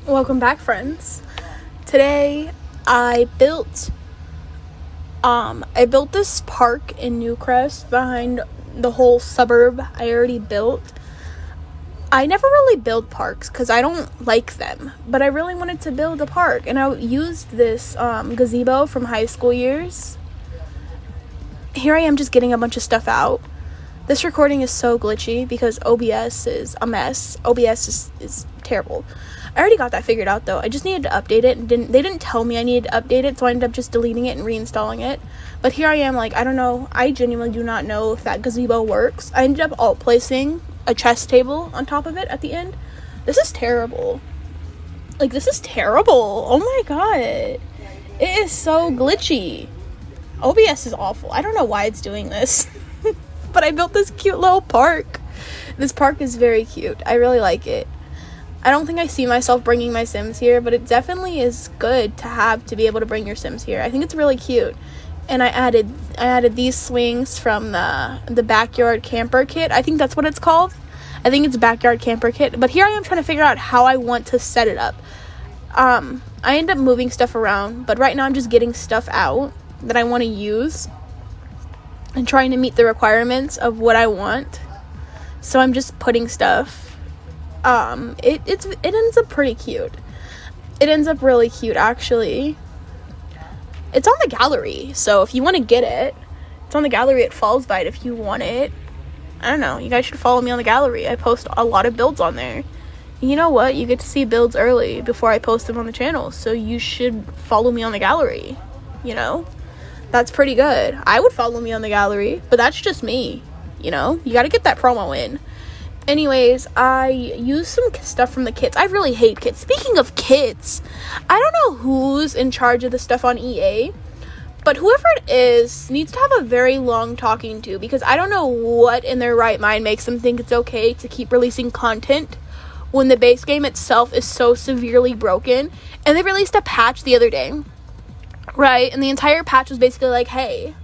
Welcome back, friends. Today I built this park in Newcrest behind the whole suburb I already built. I never really build parks because I don't like them, but I really wanted to build a park, and I used this gazebo from high school years. Here I am just getting a bunch of stuff out. This recording is so glitchy because OBS is a mess. OBS is terrible. I already got that figured out though. I just needed to update it. They didn't tell me I needed to update it, so I ended up just deleting it and reinstalling it. But here I am, I don't know. I genuinely do not know if that gazebo works. I ended up placing a chess table on top of it at the end. This is terrible. This is terrible. Oh my god. It is so glitchy. OBS is awful. I don't know why it's doing this. But I built this cute little park. This park is very cute. I really like it. I don't think I see myself bringing my Sims here, but it definitely is good to be able to bring your Sims here. I think it's really cute. And I added these swings from the backyard camper kit. I think that's what it's called. I think it's backyard camper kit. But here I am trying to figure out how I want to set it up. I end up moving stuff around, but right now I'm just getting stuff out that I want to use and trying to meet the requirements of what I want. So I'm just putting stuff. It ends up pretty cute. It ends up really cute, actually. It's on the gallery, so if you want to get it, it's on the gallery at FallsByte if you want it. I don't know, you guys should follow me on the gallery. I post a lot of builds on there. You know what? You get to see builds early before I post them on the channel, so you should follow me on the gallery, That's pretty good. I would follow me on the gallery, but that's just me, You gotta get that promo in. Anyways, I used some stuff from the kits. I really hate kits. Speaking of kits, I don't know who's in charge of the stuff on EA, but whoever it is needs to have a very long talking to, because I don't know what in their right mind makes them think it's okay to keep releasing content when the base game itself is so severely broken. And they released a patch the other day, right? And the entire patch was basically like, hey,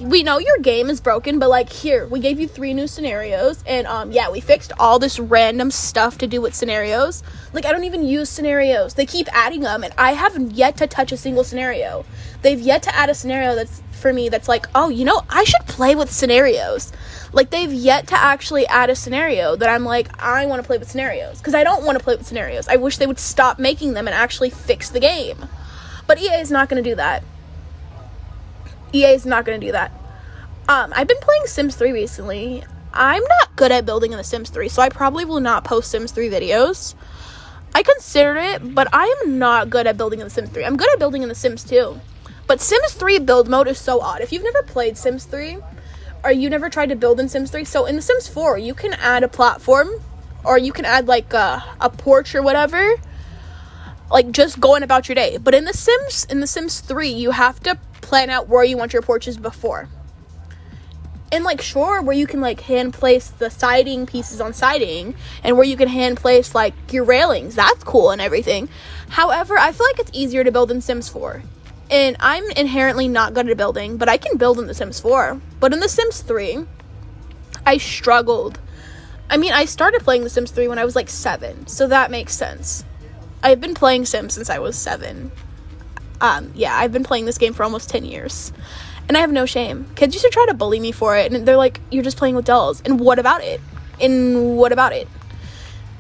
we know your game is broken, but here, we gave you 3 new scenarios, and we fixed all this random stuff to do with scenarios. I don't even use scenarios. They keep adding them, and I haven't yet to touch a single scenario. They've yet to add a scenario that's for me that's I should play with scenarios. They've yet to actually add a scenario that I'm I want to play with scenarios, because I don't want to play with scenarios. I wish they would stop making them and actually fix the game. But EA is not going to do that. EA is not going to do that. I've been playing Sims 3 recently. I'm not good at building in the Sims 3, so I probably will not post Sims 3 videos. I considered it, but I am not good at building in the Sims 3. I'm good at building in the Sims 2. But Sims 3 build mode is so odd. If you've never played Sims 3, or you never tried to build in Sims 3, so in the Sims 4, you can add a platform, or you can add a porch or whatever, just going about your day. But in the Sims 3, you have to plan out where you want your porches before. And sure, where you can hand place the siding pieces on siding, and where you can hand place your railings, that's cool and everything. However, I feel it's easier to build in Sims 4. And I'm inherently not good at building, but I can build in the Sims 4. But in the Sims 3, I struggled. I started playing the Sims 3 when I was 7, so that makes sense. I've been playing Sims since I was 7. I've been playing this game for almost 10 years. And I have no shame. Kids used to try to bully me for it, and they're you're just playing with dolls. And what about it? I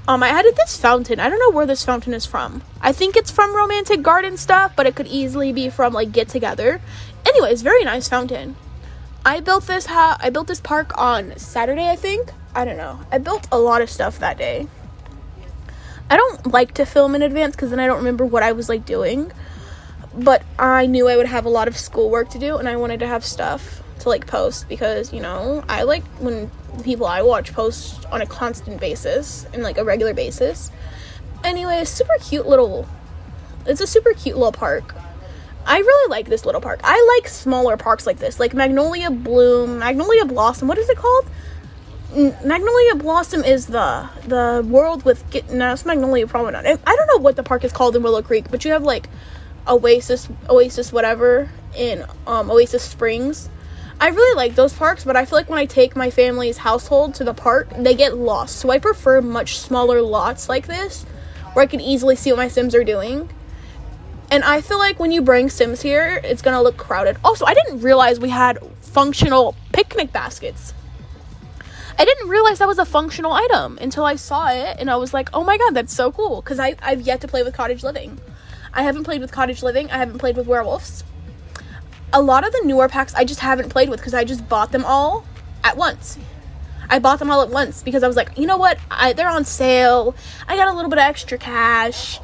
added this fountain. I don't know where this fountain is from. I think it's from Romantic Garden stuff, but it could easily be from, Get Together. Anyways, very nice fountain. I built this park on Saturday, I think. I don't know. I built a lot of stuff that day. I don't like to film in advance, because then I don't remember what I was, doing. But I knew I would have a lot of schoolwork to do, and I wanted to have stuff to, post, because, I like when people I watch post on a constant basis, and, a regular basis. Anyway, it's a super cute little park. I really like this little park. I like smaller parks like this, Magnolia Blossom, what is it called? Magnolia Blossom is the world with, no, it's Magnolia Promenade. I don't know what the park is called in Willow Creek, but you have, Oasis whatever in Oasis Springs. I really like those parks, but I feel when I take my family's household to the park, they get lost. So I prefer much smaller lots like this, where I can easily see what my Sims are doing. And I feel like when you bring Sims here, it's gonna look crowded. Also, I didn't realize we had functional picnic baskets. I didn't realize that was a functional item until I saw it, and I was like, oh my god, that's so cool, because I've yet to play with cottage living. I haven't played with cottage living. I haven't played with werewolves. A lot of the newer packs I just haven't played with because I just bought them all at once. I bought them all at once because I was like, you know what, they're on sale. I got a little bit of extra cash,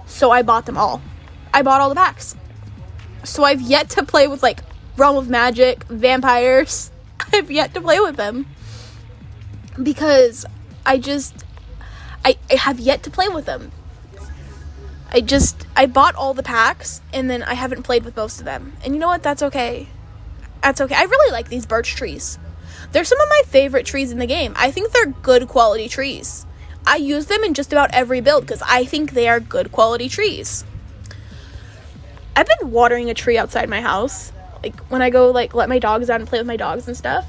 so I bought them all. I bought all the packs. So I've yet to play with, like, Realm of Magic, vampires. I've yet to play with them. Because I have yet to play with them. I bought all the packs, and then I haven't played with most of them. And you know what? That's okay. That's okay. I really like these birch trees. They're some of my favorite trees in the game. I think they're good quality trees. I use them in just about every build because I think they are good quality trees. I've been watering a tree outside my house. Like, when I go, like, let my dogs out and play with my dogs and stuff,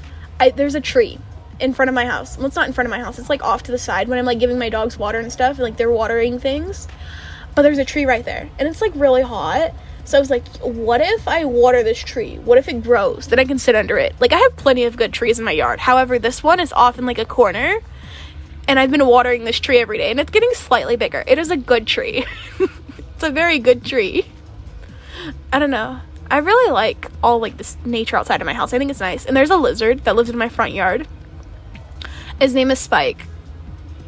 there's a tree in front of my house. Well, it's not in front of my house. It's, like, off to the side when I'm, like, giving my dogs water and stuff. And, like, they're watering things. But there's a tree right there. And it's, like, really hot. So I was like, what if I water this tree? What if it grows? Then I can sit under it. Like, I have plenty of good trees in my yard. However, this one is off in, like, a corner. And I've been watering this tree every day. And it's getting slightly bigger. It is a good tree. It's a very good tree. I don't know. I really like all, like, this nature outside of my house. I think it's nice. And there's a lizard that lives in my front yard. His name is Spike.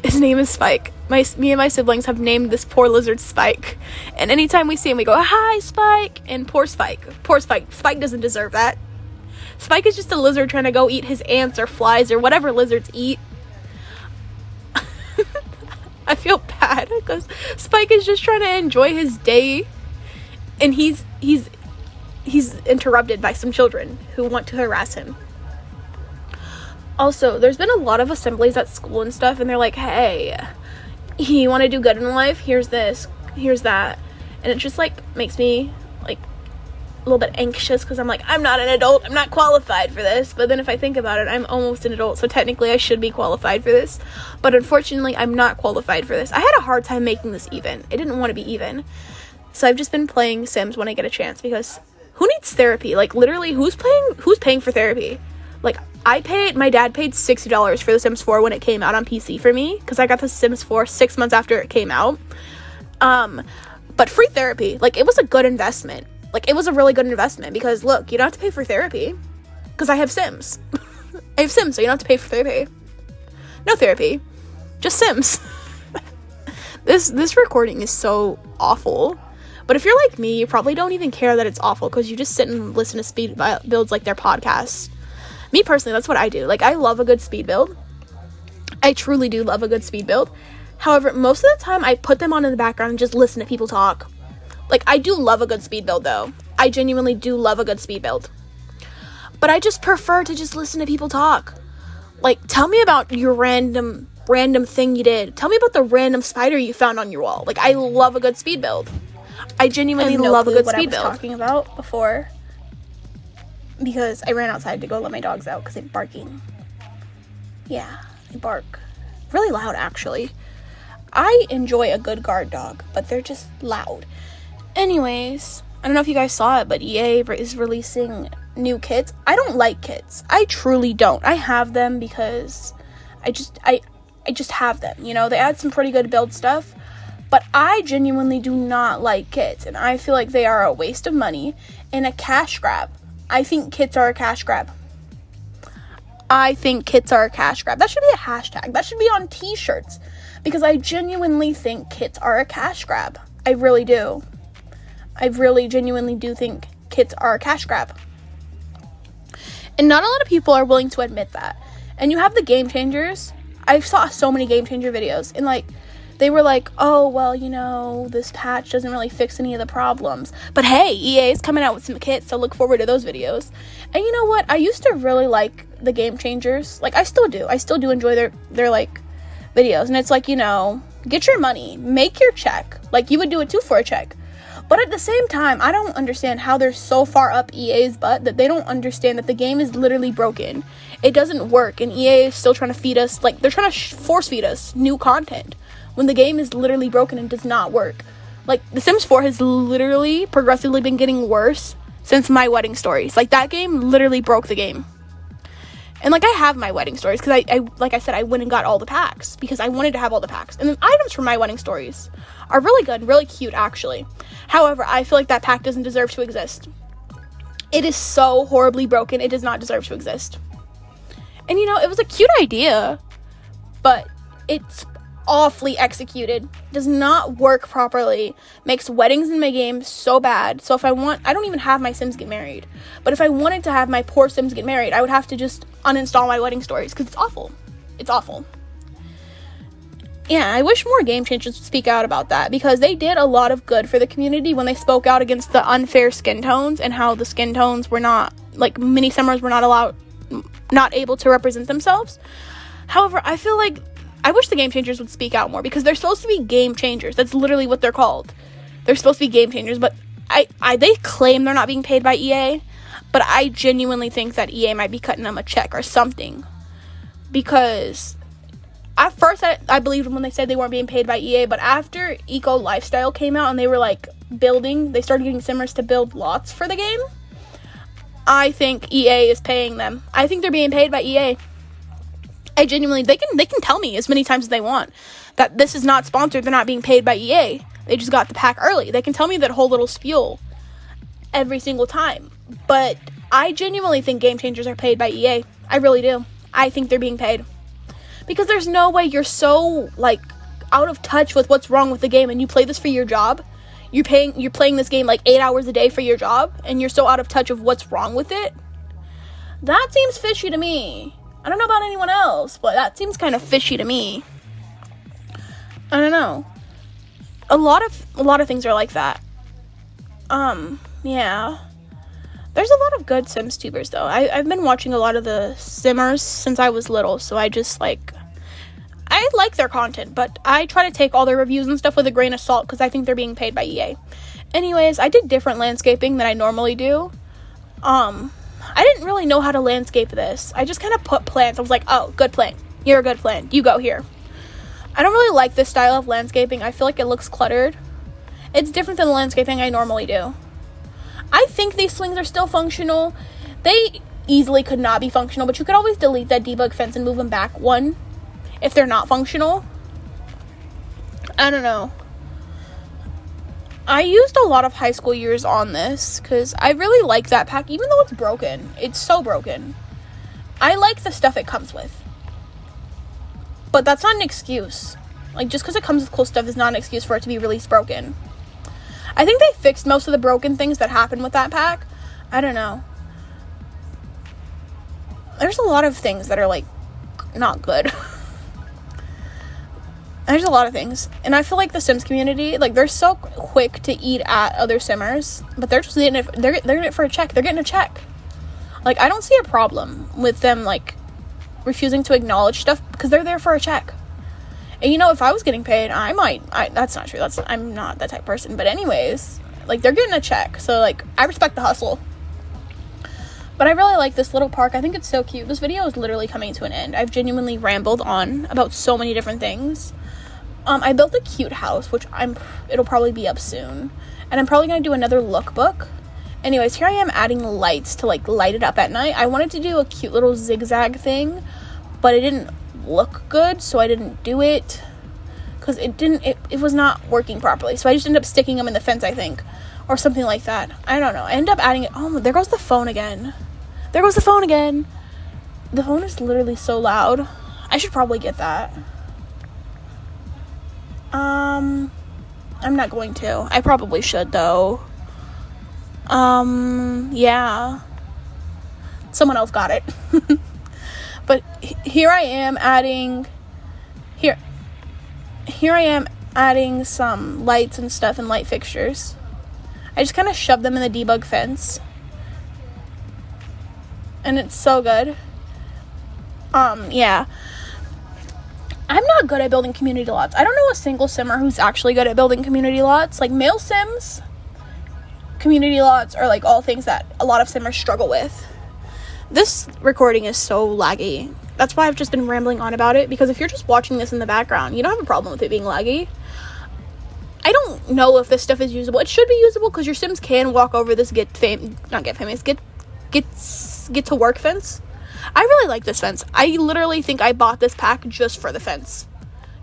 Me and my siblings have named this poor lizard Spike. And anytime we see him, we go, hi, Spike. And poor Spike. Spike doesn't deserve that. Spike is just a lizard trying to go eat his ants or flies or whatever lizards eat. I feel bad because Spike is just trying to enjoy his day. And he's interrupted by some children who want to harass him. Also, there's been a lot of assemblies at school and stuff, and they're like, hey, you want to do good in life? Here's this, here's that. And it just, like, makes me, like, a little bit anxious, because I'm like, I'm not an adult, I'm not qualified for this. But then if I think about it, I'm almost an adult, so technically I should be qualified for this. But unfortunately, I'm not qualified for this. I had a hard time making this even. I didn't want to be even. So I've just been playing Sims when I get a chance, because who needs therapy? Like, literally, who's paying for therapy? Like, my dad paid $60 for The Sims 4 when it came out on PC for me, because I got The Sims 4 6 months after it came out. But free therapy, like, it was a good investment. Like, it was a really good investment, because, look, you don't have to pay for therapy, because I have Sims. I have Sims, so you don't have to pay for therapy. No therapy, just Sims. This recording is so awful. But if you're like me, you probably don't even care that it's awful, because you just sit and listen to speed builds like their podcasts. Me personally, that's what I do. Like, I love a good speed build. I truly do love a good speed build. However, most of the time, I put them on in the background and just listen to people talk. Like, I do love a good speed build, though. I genuinely do love a good speed build. But I just prefer to just listen to people talk. Like, tell me about your random thing you did. Tell me about the random spider you found on your wall. Like, I love a good speed build. I genuinely love a good speed build. I was talking about before, because I ran outside to go let my dogs out because they're barking. Yeah, they bark. Really loud, actually. I enjoy a good guard dog, but they're just loud. Anyways, I don't know if you guys saw it, but EA is releasing new kits. I don't like kits. I truly don't. I have them because I just have them. You know, they add some pretty good build stuff. But I genuinely do not like kits, and I feel like they are a waste of money and a cash grab. I think kits are a cash grab. That should be a hashtag. That should be on t-shirts, because I genuinely think kits are a cash grab. I really do. I really genuinely do think kits are a cash grab. And not a lot of people are willing to admit that. And you have the game changers. I saw so many game changer videos, and, like, they were like, oh, well, you know, this patch doesn't really fix any of the problems. But hey, EA is coming out with some kits, so look forward to those videos. And you know what? I used to really like the game changers. Like, I still do. I still do enjoy their like, videos. And it's like, you know, get your money. Make your check. Like, you would do it, too, for a check. But at the same time, I don't understand how they're so far up EA's butt that they don't understand that the game is literally broken. It doesn't work, and EA is still trying to feed us, like, they're trying to force feed us new content. when the game is literally broken and does not work. Like, The Sims 4 has literally progressively been getting worse since My Wedding Stories. Like, that game literally broke the game. And, like, I have My Wedding Stories because I like I said, I went and got all the packs because I wanted to have all the packs. And the items from My Wedding Stories are really good, really cute, actually. However, I feel like that pack doesn't deserve to exist. It is so horribly broken, it does not deserve to exist. And, you know, it was a cute idea, but it's awfully executed, does not work properly, makes weddings in my game so bad. So if I don't even have my Sims get married, but if I wanted to have my poor Sims get married, I would have to just uninstall My Wedding Stories because it's awful. It's awful. Yeah, I wish more game changers would speak out about that because they did a lot of good for the community when they spoke out against the unfair skin tones and how the skin tones were not, like, mini simmers were not able to represent themselves. However, I feel like I wish the game changers would speak out more because they're supposed to be game changers. That's literally what they're called. They're supposed to be game changers, but they claim they're not being paid by EA, but I genuinely think that EA might be cutting them a check or something. Because at first I believed when they said they weren't being paid by EA, but after Eco Lifestyle came out and they were like they started getting simmers to build lots for the game, I think EA is paying them. I think they're being paid by EA. I genuinely, they can tell me as many times as they want that this is not sponsored, they're not being paid by EA. They just got the pack early. They can tell me that whole little spiel every single time. But I genuinely think game changers are paid by EA. I really do. I think they're being paid. Because there's no way you're so, like, out of touch with what's wrong with the game and you play this for your job. You're playing this game like 8 hours a day for your job and you're so out of touch of what's wrong with it. That seems fishy to me. I don't know about anyone else, but that seems kind of fishy to me. I don't know. A lot of things are like that. Yeah. There's a lot of good Sims tubers though. I've been watching a lot of the Simmers since I was little, so I like their content, but I try to take all their reviews and stuff with a grain of salt because I think they're being paid by EA. Anyways, I did different landscaping than I normally do. I didn't really know how to landscape this. I just kind of put plants. I was like, oh, good plant. You're a good plant. You go here. I don't really like this style of landscaping. I feel like it looks cluttered. It's different than the landscaping I normally do. I think these swings are still functional. They easily could not be functional, but you could always delete that debug fence and move them back one if they're not functional. I don't know. I used a lot of high school years on this because I really like that pack, even though it's broken. It's so broken. I like the stuff it comes with. But that's not an excuse. Like, just because it comes with cool stuff is not an excuse for it to be released broken. I think they fixed most of the broken things that happened with that pack. I don't know. There's a lot of things that are, like, not good. There's a lot of things. And I feel like the Sims community, like, they're so quick to eat at other Simmers, but they're just getting it, they're getting it for a check. They're getting a check. Like, I don't see a problem with them, like, refusing to acknowledge stuff because they're there for a check. And, you know, if I was getting paid, that's not true. I'm not that type of person. But anyways, like, they're getting a check. So, like, I respect the hustle. But I really like this little park. I think it's so cute. This video is literally coming to an end. I've genuinely rambled on about so many different things. I built a cute house, which it'll probably be up soon. And I'm probably going to do another lookbook. Anyways, here I am adding lights to, like, light it up at night. I wanted to do a cute little zigzag thing, but it didn't look good, so I didn't do it. Because it was not working properly. So I just ended up sticking them in the fence, I think. Or something like that. I don't know. I ended up adding it. Oh, there goes the phone again. There goes the phone again. The phone is literally so loud. I should probably get that. I'm not going to. I probably should, though. Yeah. Someone else got it. But here I am adding... Here I am adding some lights and stuff and light fixtures. I just kind of shoved them in the debug fence. And it's so good. Yeah. I'm not good at building community lots. I don't know a single simmer who's actually good at building community lots. Like, male sims, community lots are, like, all things that a lot of simmers struggle with. This recording is so laggy. That's why I've just been rambling on about it, because if you're just watching this in the background, you don't have a problem with it being laggy. I don't know if this stuff is usable. It should be usable because your Sims can walk over this get to work fence. I really like this fence. I literally think I bought this pack just for the fence.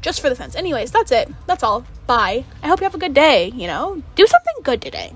Just for the fence. Anyways, that's it. That's all. Bye. I hope you have a good day, do something good today.